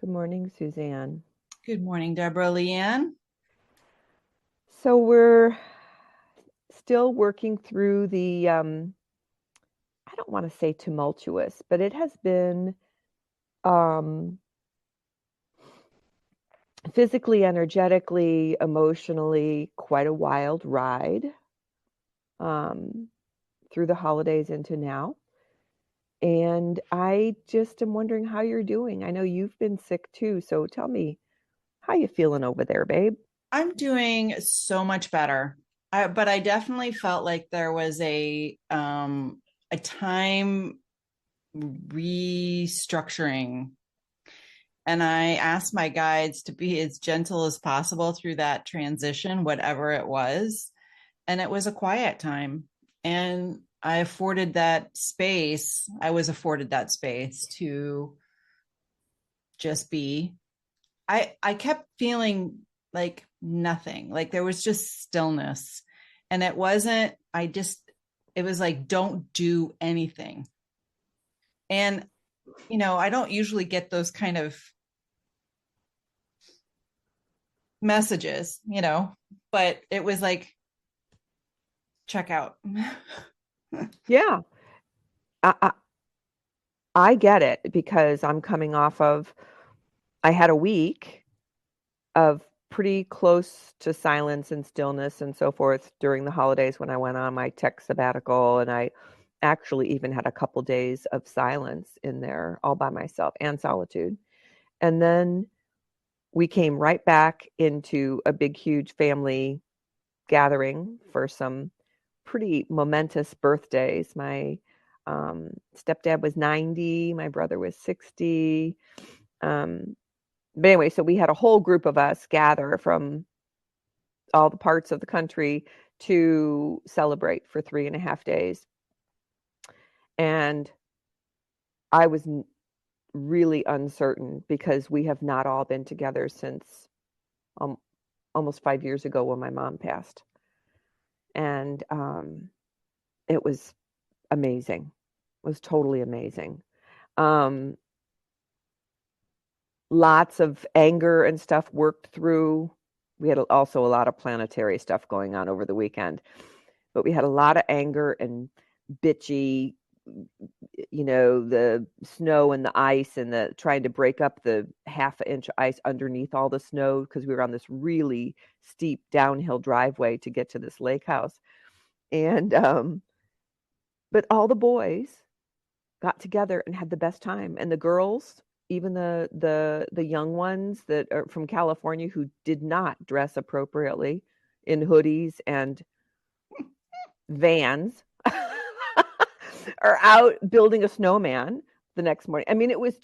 Good morning, Suzanne. Good morning, Deborah Leanne. So we're still working through I don't want to say tumultuous, but it has been um, physically, energetically, emotionally quite a wild ride um, through the holidays into now. And I just am wondering how you're doing. I know you've been sick too, so tell me how you feeling over there, babe? I'm doing so much better. But I definitely felt like there was a time restructuring. And I asked my guides to be as gentle as possible through that transition, whatever it was. And it was a quiet time. And I was afforded that space to just be. I kept feeling like nothing. Like there was just stillness. And it was like don't do anything. And I don't usually get those kind of messages, but it was like check out. Yeah, I, I get it because I'm coming off of, I had a week of pretty close to silence and stillness and so forth during the holidays when I went on my tech sabbatical. And I actually even had a couple days of silence in there all by myself and solitude. And then we came right back into a big, huge family gathering for some pretty momentous birthdays. My stepdad was 90, my brother was 60. Um, but anyway, so we had a whole group of us gather from all the parts of the country to celebrate for 3.5 days. And I was really uncertain because we have not all been together since um, almost 5 years ago when my mom passed. And it was amazing. It was totally amazing. Um, Lots of anger and stuff worked through. We had also a lot of planetary stuff going on over the weekend, but we had a lot of anger and bitchy, the snow and the ice and the trying to break up the half inch ice underneath all the snow because we were on this really steep downhill driveway to get to this lake house. And but all the boys got together and had the best time. And the girls, even the young ones that are from California who did not dress appropriately in hoodies and Vans, are out building a snowman the next morning. I mean, it was,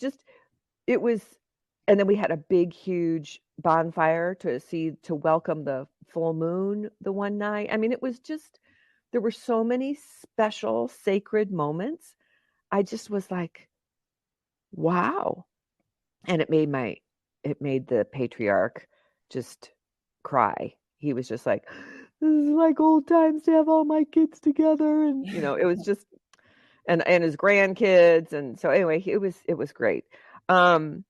and then we had a big, huge bonfire to welcome the full moon the one night. I mean, it was just, there were so many special, sacred moments. I just was like, wow. And it made the patriarch just cry. He was just like, this is like old times to have all my kids together. And, it was just, and his grandkids. And so anyway, it was great. Um,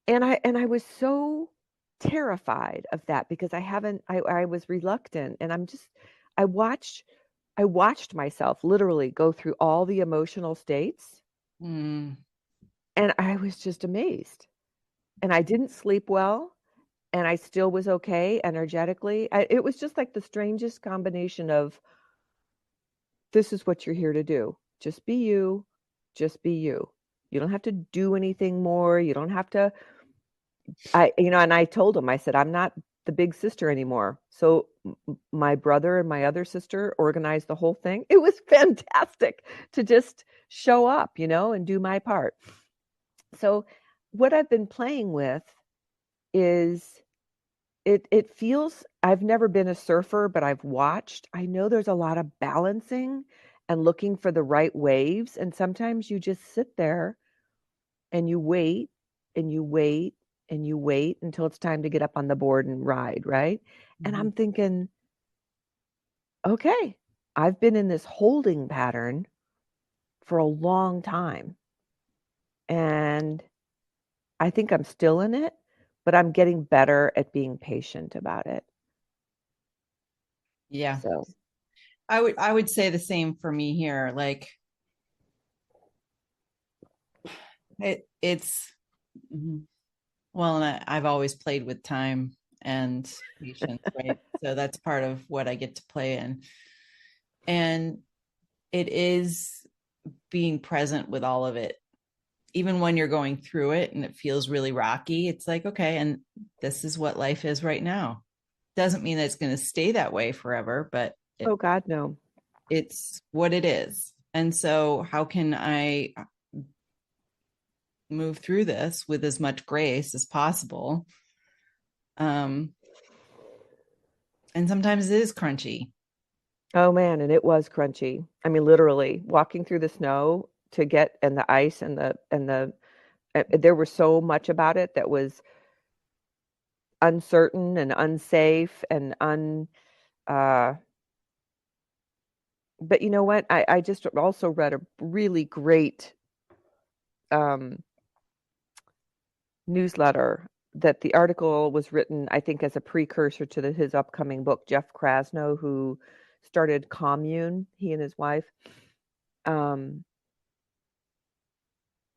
and I was so terrified of that because I was reluctant and I watched, I watched myself literally go through all the emotional states Mm. and I was just amazed. And I didn't sleep well and I still was okay energetically. It was just like the strangest combination of this is what you're here to do. Just be you. Just be you. You don't have to do anything more. You don't have to. And I told him, I said, I'm not the big sister anymore. So my brother and my other sister organized the whole thing. It was fantastic to just show up, and do my part. So what I've been playing with is it feels, I've never been a surfer, but I've watched. I know there's a lot of balancing and looking for the right waves, and sometimes you just sit there and you wait and you wait and you wait until it's time to get up on the board and ride, right? And Mhm. I'm thinking, okay, I've been in this holding pattern for a long time, and I think I'm still in it, but I'm getting better at being patient about it. Yeah. So, I would say the same for me here. Like it's well, and I've always played with time and patience, right? So that's part of what I get to play in. And it is being present with all of it. Even when you're going through it and it feels really rocky, it's like, okay, and this is what life is right now. Doesn't mean that it's going to stay that way forever, but oh God, no. it's what it is. And so, how can I move through this with as much grace as possible? Um, and sometimes it is crunchy. Oh man, and it was crunchy. I mean, literally walking through the snow to get and the ice and there was so much about it that was uncertain and unsafe and uh but you know what? I just also read a really great um newsletter that the article was written, I think, as a precursor to his upcoming book. Jeff Krasno, who started Commune, he and his wife. Um,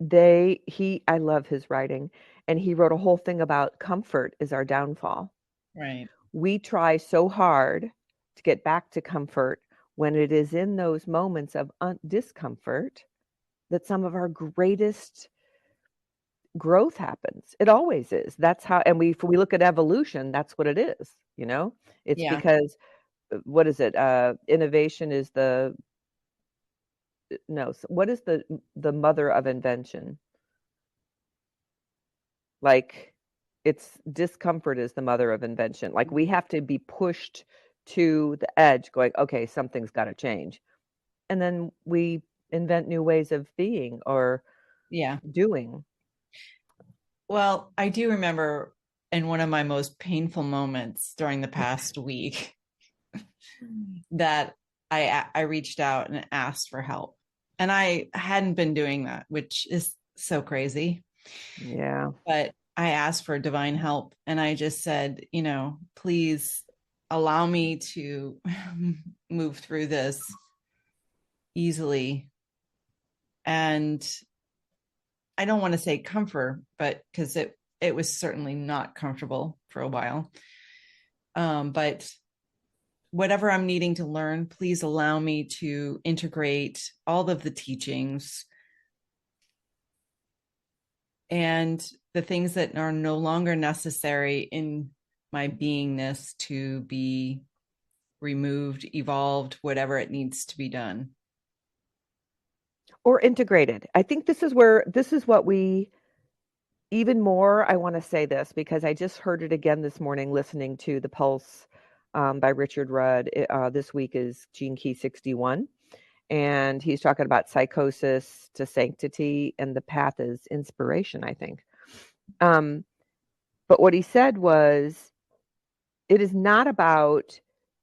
I love his writing, and he wrote a whole thing about comfort is our downfall. Right. We try so hard to get back to comfort when it is in those moments of discomfort that some of our greatest growth happens. It always is. That's how, and if we look at evolution, that's what it is, you know? It's Yeah. because what is it? Innovation is the no, what is the mother of invention? Like it's discomfort is the mother of invention. Like we have to be pushed to the edge going, okay, something's got to change. And then we invent new ways of being or Yeah. doing. Well, I do remember in one of my most painful moments during the past week that I reached out and asked for help. And I hadn't been doing that, which is so crazy. Yeah. But I asked for divine help and I just said, please allow me to move through this easily. And I don't want to say comfort, but because it was certainly not comfortable for a while. But whatever I'm needing to learn, please allow me to integrate all of the teachings and the things that are no longer necessary in my beingness to be removed, evolved, whatever it needs to be done. Or integrated. I think this is what we even more. I want to say this because I just heard it again this morning listening to The Pulse by Richard Rudd. This week is Gene Key 61. And he's talking about psychosis to sanctity, and the path is inspiration, I think. Um, but what he said was, it is not about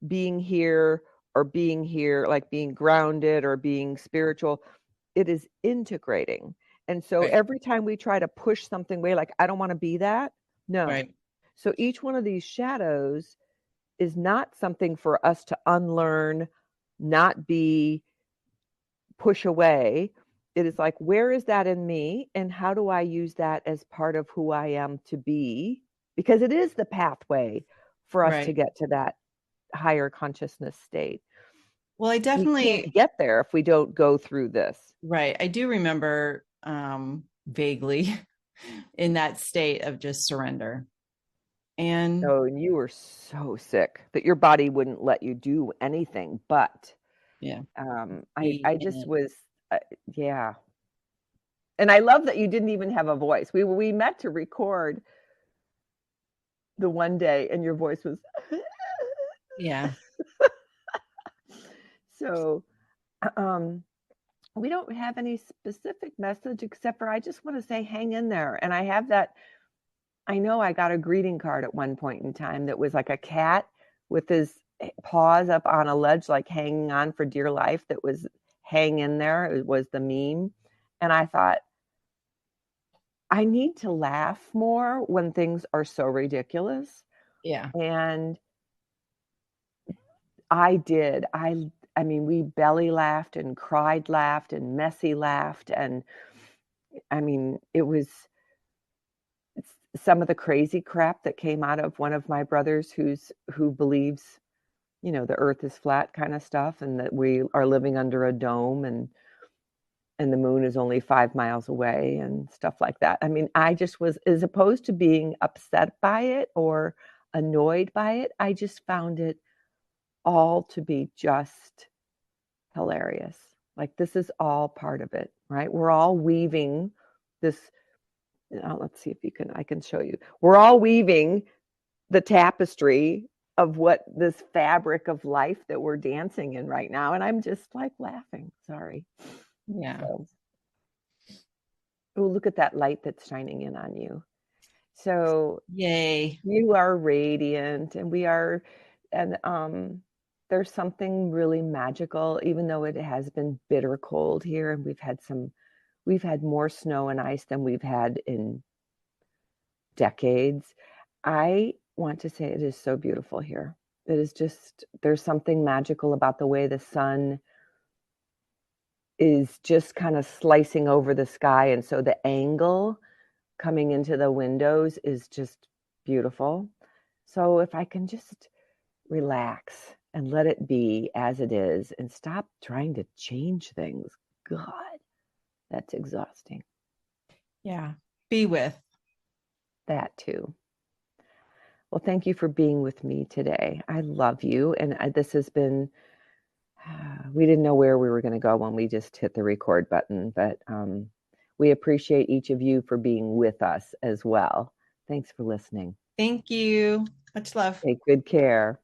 being here, like being grounded or being spiritual. It is integrating. And so Right. every time we try to push something away, like, I don't want to be that, no. Right. So each one of these shadows is not something for us to unlearn, not be, push away. It is like, where is that in me? And how do I use that as part of who I am to be? Because it is the pathway for us to Right. get to that higher consciousness state. Well, I We can't definitely, get there if we don't go through this. right. I do remember vaguely in that state of just surrender. And Oh, and you were so sick that your body wouldn't let you do anything. But yeah, I be in just it. was, yeah. And I love that you didn't even have a voice. We met to record the one day, and your voice was Yeah. so. Um, we don't have any specific message except for I just want to say hang in there. And I have that. I know I got a greeting card at one point in time that was like a cat with his paws up on a ledge, like hanging on for dear life. That was hang in there. It was the meme. And I thought, I need to laugh more when things are so ridiculous. Yeah. And I did. I mean, we belly laughed and cried laughed and messy laughed, and I mean, it was some of the crazy crap that came out of one of my brothers who believes, the earth is flat kind of stuff, and that we are living under a dome, and the moon is only 5 miles away and stuff like that. I mean, I just was, as opposed to being upset by it or annoyed by it, I just found it all to be just hilarious. Like, this is all part of it, right? We're all weaving this. Let's see if I can show you. We're all weaving the tapestry of what this fabric of life that we're dancing in right now. And I'm just like laughing. Sorry. Yeah. So, oh, look at that light that's shining in on you. So Yay. you are radiant, and we are, and there's something really magical, even though it has been bitter cold here, and we've had more snow and ice than we've had in decades. I want to say it is so beautiful here. It is just, there's something magical about the way the sun is just kind of slicing over the sky. And so the angle coming into the windows is just beautiful. So if I can just relax and let it be as it is and stop trying to change things, God, that's exhausting. Yeah. Be with. That too. Well, thank you for being with me today. I love you. And this has been, we didn't know where we were going to go when we just hit the record button, but we appreciate each of you for being with us as well. Thanks for listening. Thank you. Much love. Take good care.